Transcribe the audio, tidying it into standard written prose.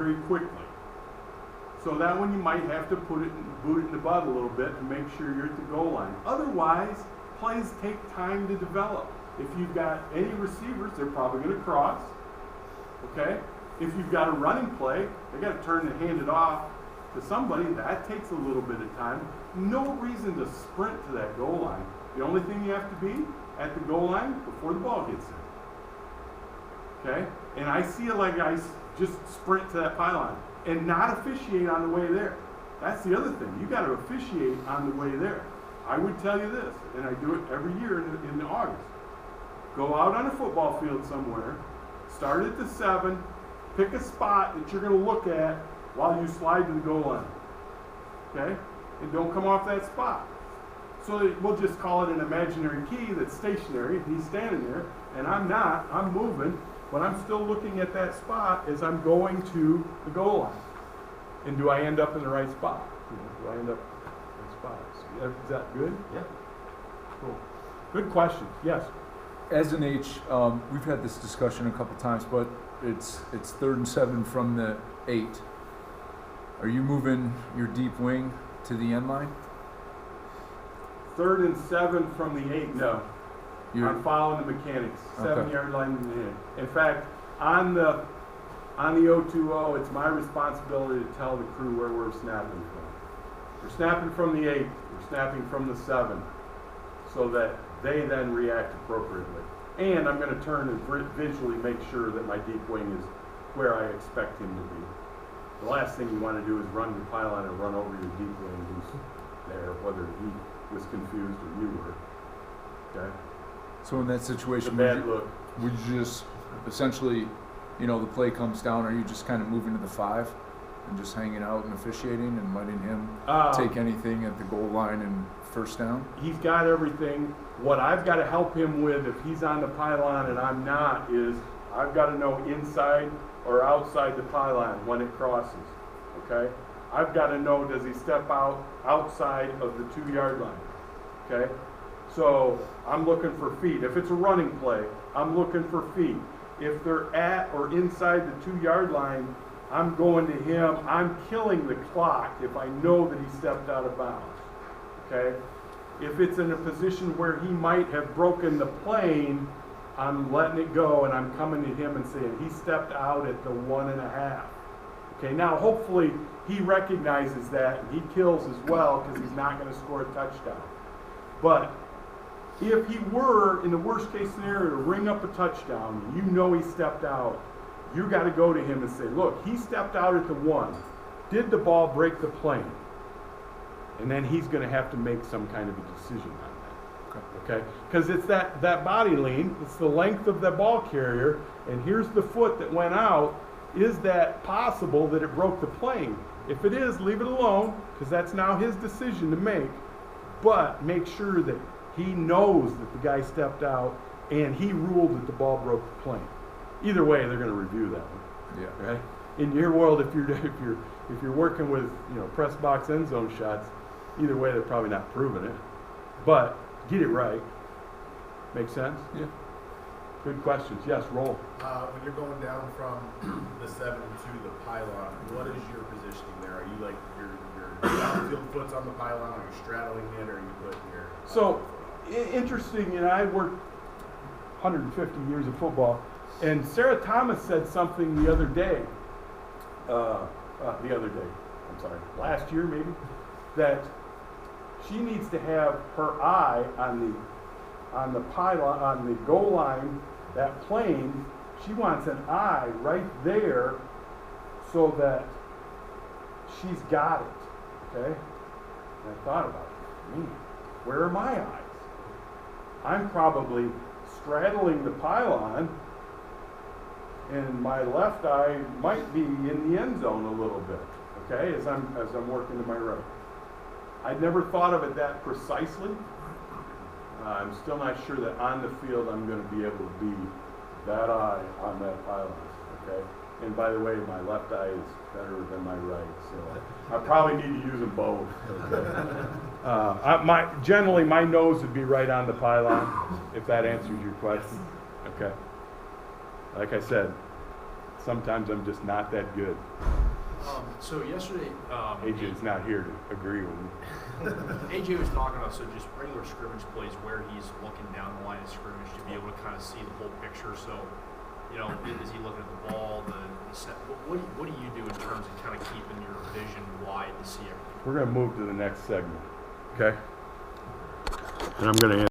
very quickly. So that one you might have to boot it in the butt a little bit to make sure you're at the goal line. Otherwise, plays take time to develop. If you've got any receivers, they're probably going to cross. Okay? If you've got a running play, they got to turn and hand it off to somebody. That takes a little bit of time. No reason to sprint to that goal line. The only thing you have to be at the goal line before the ball gets in. Okay? And I see a lot of guys just sprint to that pylon and not officiate on the way there. That's the other thing. You got to officiate on the way there. I would tell you this, and I do it every year in August. Go out on a football field somewhere, start at the 7, pick a spot that you're going to look at while you slide to the goal line. Okay? And don't come off that spot. So we'll just call it an imaginary key that's stationary. He's standing there, and I'm not. I'm moving, but I'm still looking at that spot as I'm going to the goal line. And do I end up in the right spot? Do I end up in the right spot? Is that good? Yeah. Cool. Good question. Yes. As an H, we've had this discussion a couple times, but it's 3rd and 7 from the 8. Are you moving your deep wing to the end line? 3rd and 7 from the 8. No. I'm following the mechanics. 7-yard line in the end. In fact, on the 0-2-0, it's my responsibility to tell the crew where we're snapping from. We're snapping from the 8. We're snapping from the 7, so that they then react appropriately. And I'm going to turn and visually make sure that my deep wing is where I expect him to be. The last thing you want to do is run your pylon and run over your deep wing who's there, whether he was confused or you were. Okay? So in that situation, would you just essentially, the play comes down, are you just kind of moving to the 5 and just hanging out and officiating and letting him take anything at the goal line and first down? He's got everything. What I've got to help him with, if he's on the pylon and I'm not, is I've got to know inside or outside the pylon when it crosses. Okay? I've got to know, does he step out outside of the 2-yard line? Okay? So I'm looking for feet. If it's a running play, I'm looking for feet. If they're at or inside the 2-yard line, I'm going to him. I'm killing the clock if I know that he stepped out of bounds. Okay? If it's in a position where he might have broken the plane, I'm letting it go and I'm coming to him and saying, he stepped out at the 1.5. Okay, now hopefully he recognizes that and he kills as well because he's not going to score a touchdown. But if he were, in the worst case scenario, to ring up a touchdown, and you know he stepped out, you got to go to him and say, look, he stepped out at the 1. Did the ball break the plane? And then he's going to have to make some kind of a decision on that. Okay? Because it's that body lean, it's the length of the ball carrier, and here's the foot that went out. Is that possible that it broke the plane? If it is, leave it alone, because that's now his decision to make. But make sure that he knows that the guy stepped out and he ruled that the ball broke the plane. Either way, they're going to review that one. Yeah. Okay? In your world, if you're working with press box end zone shots, either way they're probably not proving it. But get it right. Make sense? Yeah. Good questions. Yes, roll. When you're going down from the 7 to the pylon, what is your positioning there? Are you like your downfield foot's on the pylon? Are you straddling it, or are you putting your? So interesting. I worked 150 years of football, and Sarah Thomas said something the other day. Last year maybe, that she needs to have her eye on the pylon, on the goal line, that plane. She wants an eye right there so that she's got it. Okay? And I thought about it. Man, where are my eyes? I'm probably straddling the pylon, and my left eye might be in the end zone a little bit. Okay, as I'm working to my right. I'd never thought of it that precisely. I'm still not sure that on the field I'm going to be able to be that eye on that pylon. Okay, and by the way, my left eye is better than my right, so I probably need to use them both. Okay. Generally my nose would be right on the pylon, if that answers your question. Okay. Like I said, sometimes I'm just not that good. So yesterday, AJ's not here to agree with me. AJ was talking about just regular scrimmage plays where he's looking down the line of scrimmage to be able to kind of see the whole picture. So, is he looking at the ball, the set? What do you do in terms of kind of keeping your vision wide to see everything? We're going to move to the next segment, okay? And I'm going to